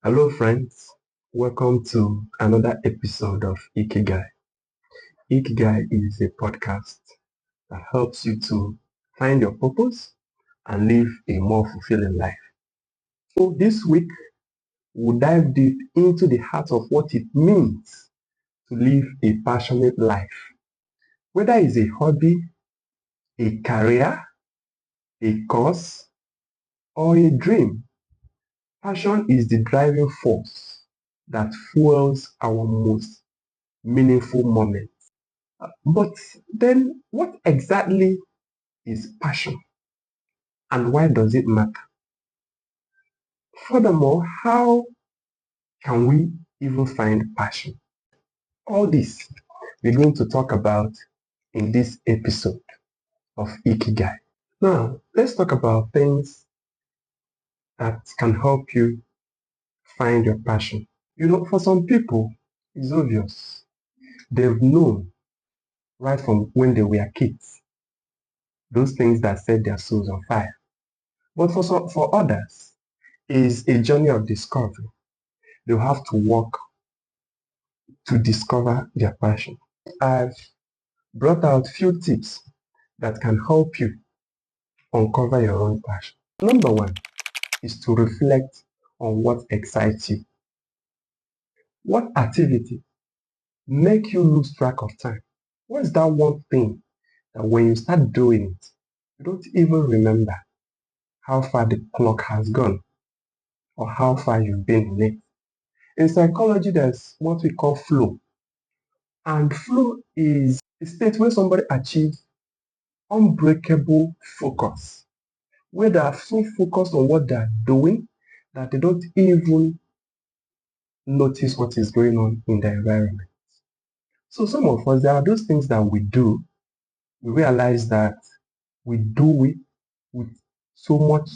Hello, friends. Welcome to another episode of IKIGAI. IKIGAI is a podcast that helps you to find your purpose and live a more fulfilling life. So, this week, we'll dive deep into the heart of what it means to live a passionate life. Whether it's a hobby, a career, a cause, or a dream, passion is the driving force that fuels our most meaningful moments. But then, what exactly is passion and why does it matter? Furthermore, how can we even find passion? All this we're going to talk about in this episode of Ikigai. Now, let's talk about things that can help you find your passion. For some people, it's obvious. They've known right from when they were kids those things that set their souls on fire. But for others, it's a journey of discovery. They'll have to work to discover their passion. I've brought out few tips that can help you uncover your own passion. Number one is to reflect on what excites you. What activity make you lose track of time? What's that one thing that when you start doing it, you don't even remember how far the clock has gone or how far you've been in it? In psychology, there's what we call flow. And flow is a state where somebody achieves unbreakable focus, where they are so focused on what they are doing that they don't even notice what is going on in the environment. So some of us, there are those things that we do, we realize that we do it with so much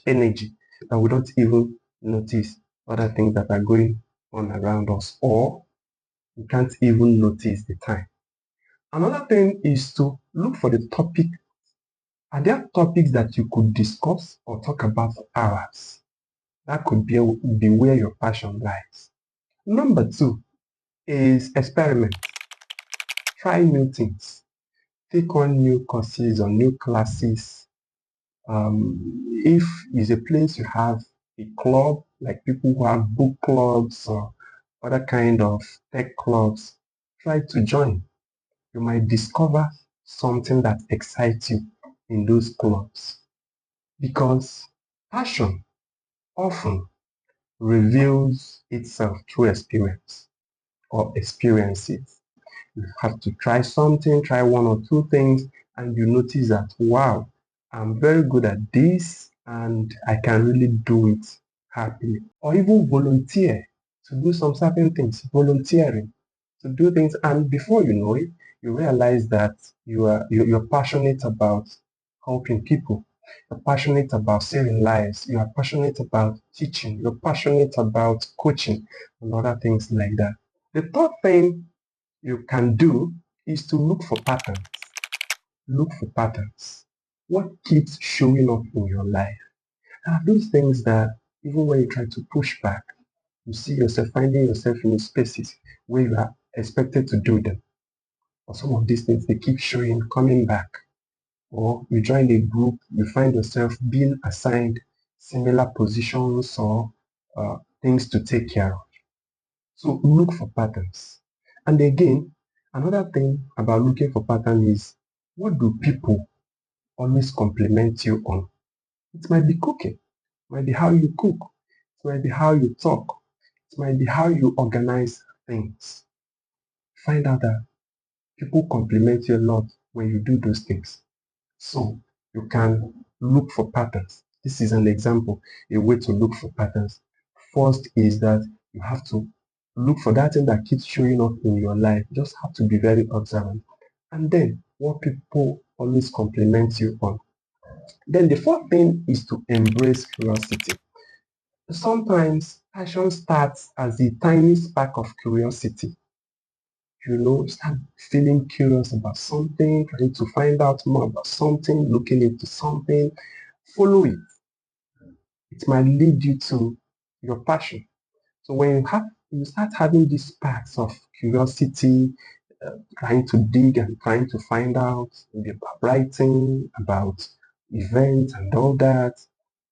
energy that we don't even notice other things that are going on around us, or we can't even notice the time. Another thing is to look for the topic. Are there topics that you could discuss or talk about for hours? That could be where your passion lies. Number two is experiment. Try new things. Take on new courses or new classes. If it's a place you have a club, like people who have book clubs or other kind of tech clubs, try to join. You might discover something that excites you in those clubs. Because passion often reveals itself through experience or experiences. You have to try something, try one or two things, and you notice that, wow, I'm very good at this and I can really do it happily. Or even volunteer to do some certain things, volunteering to do things, and before you know it, you realize that you're passionate about helping people. You're passionate about saving lives. You are passionate about teaching. You're passionate about coaching and other things like that. The third thing you can do is to look for patterns. Look for patterns. What keeps showing up in your life? There are those things that even when you try to push back, you see yourself finding yourself in spaces where you are expected to do them. Or some of these things, they keep showing, coming back. Or you join a group, you find yourself being assigned similar positions or things to take care of. So look for patterns. And again, another thing about looking for patterns is, what do people always compliment you on? It might be cooking, it might be how you cook, it might be how you talk, it might be how you organize things. Find out that people compliment you a lot when you do those things. So you can look for patterns. This is an example, a way to look for patterns. First is that you have to look for that thing that keeps showing up in your life. You just have to be very observant. And then what people always compliment you on. Then the fourth thing is to embrace curiosity. Sometimes passion starts as a tiny spark of curiosity. Start feeling curious about something, trying to find out more about something, looking into something, follow it. It might lead you to your passion. So when you start having these sparks of curiosity, trying to dig and trying to find out maybe about writing, about events and all that,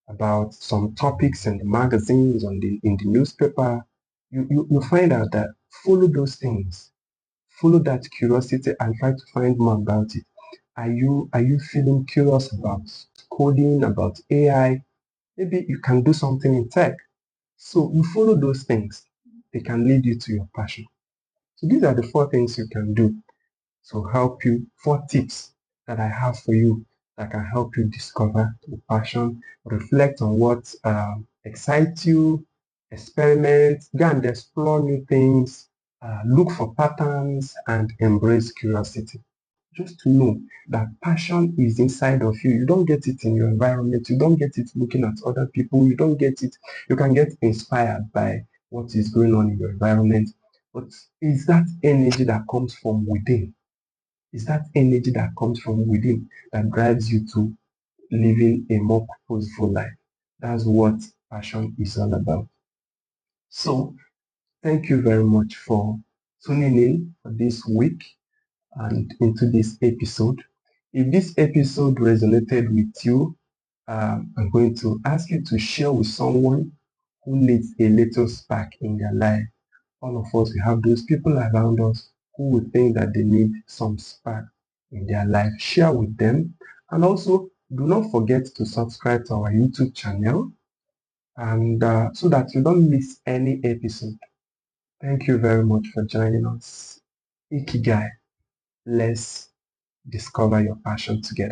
about some topics in the magazines, in the newspaper, you find out that follow those things, follow that curiosity and try to find more about it. Are you feeling curious about coding, about AI? Maybe you can do something in tech. So you follow those things. They can lead you to your passion. So these are the four things you can do to help you, four tips that I have for you that can help you discover your passion, reflect on what excites you, experiment, go and explore new things, look for patterns, and embrace curiosity. Just to know that passion is inside of you. You don't get it in your environment. You don't get it looking at other people. You don't get it. You can get inspired by what is going on in your environment. But it's that energy that comes from within. It's that energy that comes from within that drives you to living a more purposeful life. That's what passion is all about. So, thank you very much for tuning in for this week and into this episode. If this episode resonated with you, I'm going to ask you to share with someone who needs a little spark in their life. All of us, we have those people around us who would think that they need some spark in their life. Share with them. And also, do not forget to subscribe to our YouTube channel and so that you don't miss any episode. Thank you very much for joining us. IKIGAI. Let's discover your passion together.